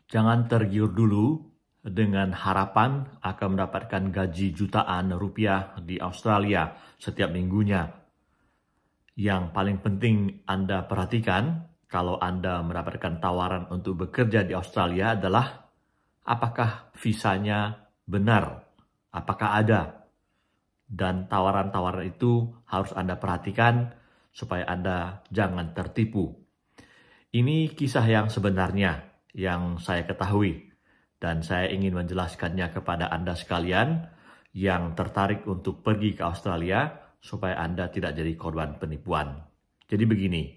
Jangan tergiur dulu dengan harapan akan mendapatkan gaji jutaan rupiah di Australia setiap minggunya. Yang paling penting Anda perhatikan kalau Anda mendapatkan tawaran untuk bekerja di Australia adalah apakah visanya benar, apakah ada. Dan tawaran-tawaran itu harus Anda perhatikan supaya Anda jangan tertipu. Ini kisah yang sebenarnya yang saya ketahui dan saya ingin menjelaskannya kepada Anda sekalian yang tertarik untuk pergi ke Australia supaya Anda tidak jadi korban penipuan. Jadi begini,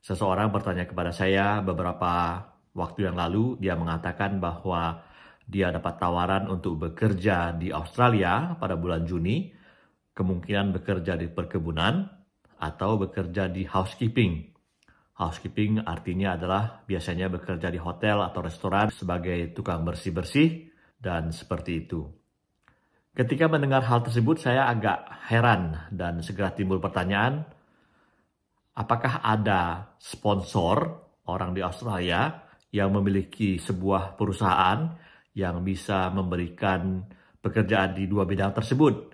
seseorang bertanya kepada saya beberapa waktu yang lalu, dia mengatakan bahwa dia dapat tawaran untuk bekerja di Australia pada bulan Juni, kemungkinan bekerja di perkebunan atau bekerja di housekeeping. Housekeeping artinya adalah biasanya bekerja di hotel atau restoran sebagai tukang bersih-bersih dan seperti itu. Ketika mendengar hal tersebut, saya agak heran dan segera timbul pertanyaan, apakah ada sponsor orang di Australia yang memiliki sebuah perusahaan yang bisa memberikan pekerjaan di dua bidang tersebut?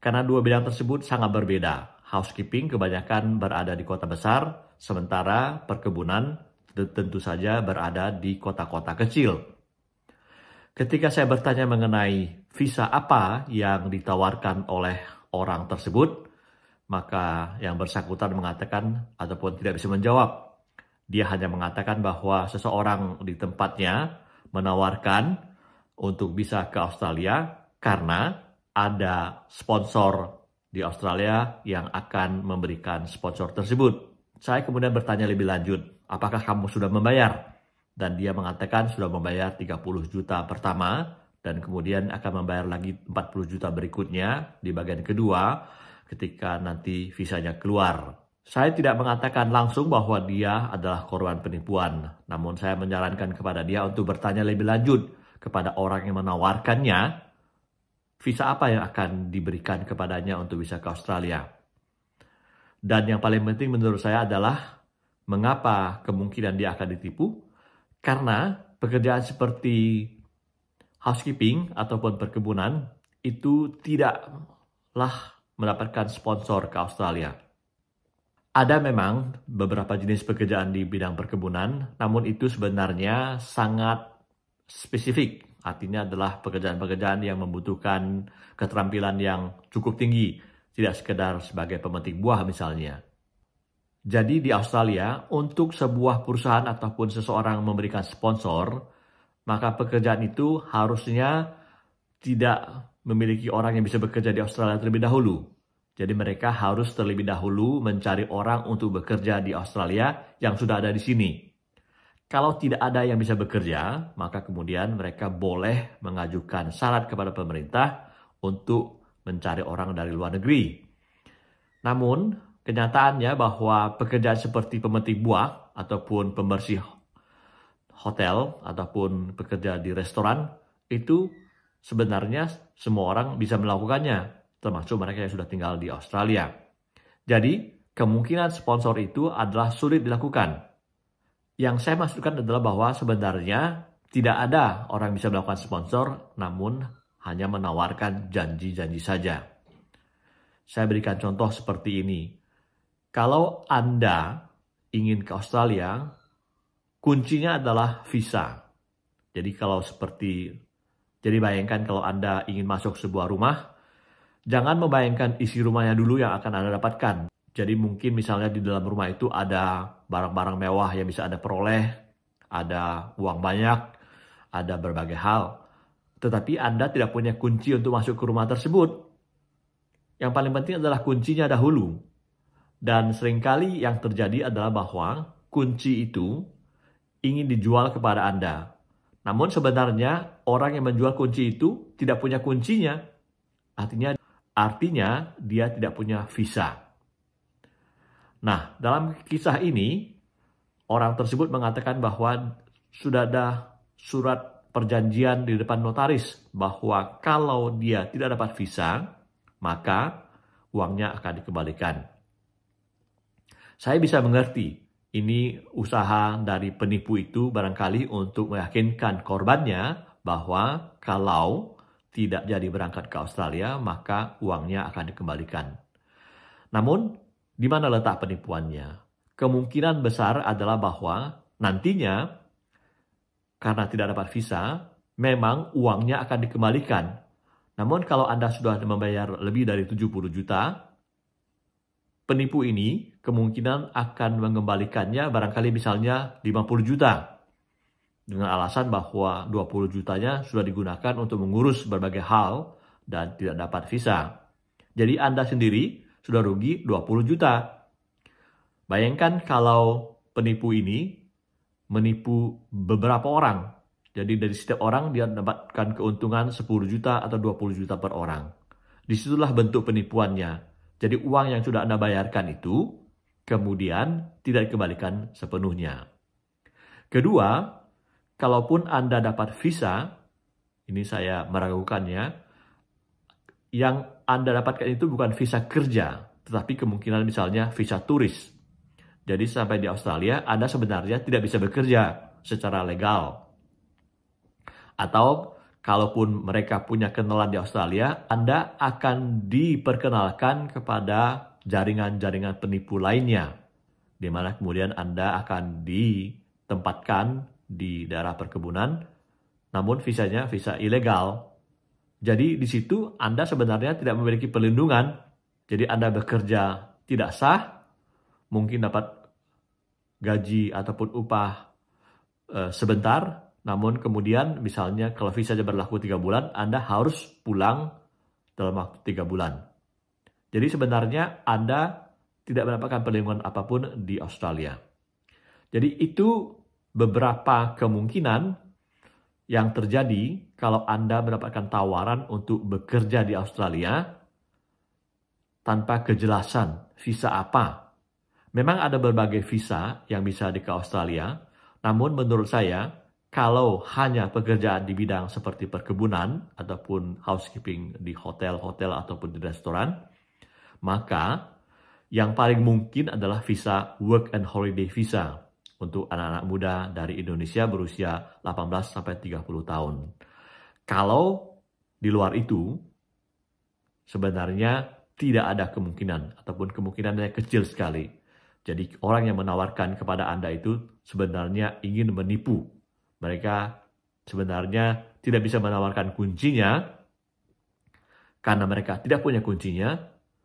Karena dua bidang tersebut sangat berbeda. Housekeeping kebanyakan berada di kota besar, sementara perkebunan tentu saja berada di kota-kota kecil. Ketika saya bertanya mengenai visa apa yang ditawarkan oleh orang tersebut, maka yang bersangkutan mengatakan ataupun tidak bisa menjawab. Dia hanya mengatakan bahwa seseorang di tempatnya menawarkan untuk bisa ke Australia karena ada sponsor di Australia yang akan memberikan sponsor tersebut. Saya kemudian bertanya lebih lanjut, apakah kamu sudah membayar? Dan dia mengatakan sudah membayar 30 juta pertama dan kemudian akan membayar lagi 40 juta berikutnya di bagian kedua ketika nanti visanya keluar. Saya tidak mengatakan langsung bahwa dia adalah korban penipuan, namun saya menyarankan kepada dia untuk bertanya lebih lanjut kepada orang yang menawarkannya visa apa yang akan diberikan kepadanya untuk bisa ke Australia. Dan yang paling penting menurut saya adalah mengapa kemungkinan dia akan ditipu? Karena pekerjaan seperti housekeeping ataupun perkebunan itu tidaklah mendapatkan sponsor ke Australia. Ada memang beberapa jenis pekerjaan di bidang perkebunan, namun itu sebenarnya sangat spesifik. Artinya adalah pekerjaan-pekerjaan yang membutuhkan keterampilan yang cukup tinggi, tidak sekedar sebagai pemetik buah misalnya. Jadi di Australia, untuk sebuah perusahaan ataupun seseorang memberikan sponsor, maka pekerjaan itu harusnya tidak memiliki orang yang bisa bekerja di Australia terlebih dahulu. Jadi mereka harus terlebih dahulu mencari orang untuk bekerja di Australia yang sudah ada di sini. Kalau tidak ada yang bisa bekerja, maka kemudian mereka boleh mengajukan syarat kepada pemerintah untuk mencari orang dari luar negeri. Namun, kenyataannya bahwa pekerjaan seperti pemetik buah ataupun pembersih hotel ataupun pekerja di restoran itu sebenarnya semua orang bisa melakukannya, termasuk mereka yang sudah tinggal di Australia. Jadi, kemungkinan sponsor itu adalah sulit dilakukan. Yang saya maksudkan adalah bahwa sebenarnya tidak ada orang yang bisa melakukan sponsor, namun hanya menawarkan janji-janji saja. Saya berikan contoh seperti ini. Kalau Anda ingin ke Australia, kuncinya adalah visa. Jadi bayangkan kalau Anda ingin masuk sebuah rumah, jangan membayangkan isi rumahnya dulu yang akan Anda dapatkan. Jadi mungkin misalnya di dalam rumah itu ada barang-barang mewah yang bisa Anda peroleh, ada uang banyak, ada berbagai hal. Tetapi Anda tidak punya kunci untuk masuk ke rumah tersebut. Yang paling penting adalah kuncinya dahulu. Dan seringkali yang terjadi adalah bahwa kunci itu ingin dijual kepada Anda. Namun sebenarnya orang yang menjual kunci itu tidak punya kuncinya. Artinya dia tidak punya visa. Nah, dalam kisah ini, orang tersebut mengatakan bahwa sudah ada surat perjanjian di depan notaris bahwa kalau dia tidak dapat visa, maka uangnya akan dikembalikan. Saya bisa mengerti Ini usaha dari penipu itu barangkali untuk meyakinkan korbannya bahwa kalau tidak jadi berangkat ke Australia, maka uangnya akan dikembalikan. Namun, di mana letak penipuannya? Kemungkinan besar adalah bahwa nantinya, karena tidak dapat visa, memang uangnya akan dikembalikan. Namun kalau Anda sudah membayar lebih dari 70 juta, penipu ini kemungkinan akan mengembalikannya barangkali misalnya 50 juta. Dengan alasan bahwa 20 jutanya sudah digunakan untuk mengurus berbagai hal dan tidak dapat visa. Jadi Anda sendiri sudah rugi 20 juta. Bayangkan kalau penipu ini menipu beberapa orang. Jadi dari setiap orang dia mendapatkan keuntungan 10 juta atau 20 juta per orang. Disitulah bentuk penipuannya. Jadi uang yang sudah Anda bayarkan itu kemudian tidak dikembalikan sepenuhnya. Kedua, kalaupun Anda dapat visa, ini saya meragukannya, yang Anda dapatkan itu bukan visa kerja, tetapi kemungkinan misalnya visa turis. Jadi sampai di Australia, Anda sebenarnya tidak bisa bekerja secara legal. Atau kalaupun mereka punya kenalan di Australia, Anda akan diperkenalkan kepada jaringan-jaringan penipu lainnya, di mana kemudian Anda akan ditempatkan di daerah perkebunan, namun visanya visa ilegal. Jadi di situ Anda sebenarnya tidak memiliki perlindungan. Jadi Anda bekerja tidak sah, mungkin dapat gaji ataupun upah sebentar, namun kemudian misalnya kalau visanya berlaku 3 bulan, Anda harus pulang dalam waktu 3 bulan. Jadi sebenarnya Anda tidak mendapatkan perlindungan apapun di Australia. Jadi itu beberapa kemungkinan yang terjadi kalau Anda mendapatkan tawaran untuk bekerja di Australia tanpa kejelasan visa apa. Memang ada berbagai visa yang bisa ke Australia, namun menurut saya, kalau hanya pekerjaan di bidang seperti perkebunan ataupun housekeeping di hotel-hotel ataupun di restoran, maka yang paling mungkin adalah visa work and holiday visa untuk anak-anak muda dari Indonesia berusia 18 sampai 30 tahun. Kalau di luar itu, sebenarnya tidak ada kemungkinan ataupun kemungkinannya kecil sekali. Jadi orang yang menawarkan kepada Anda itu sebenarnya ingin menipu. Mereka sebenarnya tidak bisa menawarkan kuncinya karena mereka tidak punya kuncinya,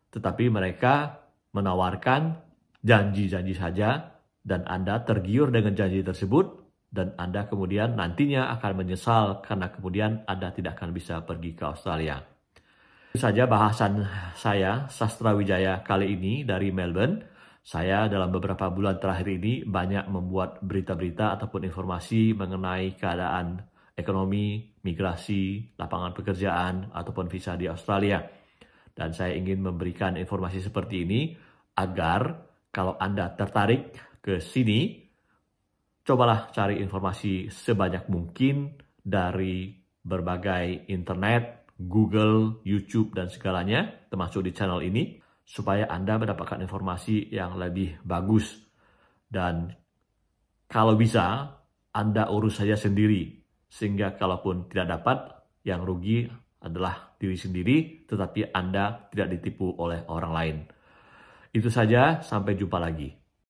tetapi mereka menawarkan janji-janji saja dan Anda tergiur dengan janji tersebut dan Anda kemudian nantinya akan menyesal karena kemudian Anda tidak akan bisa pergi ke Australia. Itu saja bahasan saya, Sastra Wijaya, kali ini dari Melbourne. Saya dalam beberapa bulan terakhir ini banyak membuat berita-berita ataupun informasi mengenai keadaan ekonomi, migrasi, lapangan pekerjaan, ataupun visa di Australia. Dan saya ingin memberikan informasi seperti ini agar kalau Anda tertarik ke sini, cobalah cari informasi sebanyak mungkin dari berbagai internet, Google, YouTube, dan segalanya, termasuk di channel ini, supaya Anda mendapatkan informasi yang lebih bagus. Dan kalau bisa, Anda urus saja sendiri. Sehingga kalaupun tidak dapat, yang rugi adalah diri sendiri, tetapi Anda tidak ditipu oleh orang lain. Itu saja, sampai jumpa lagi.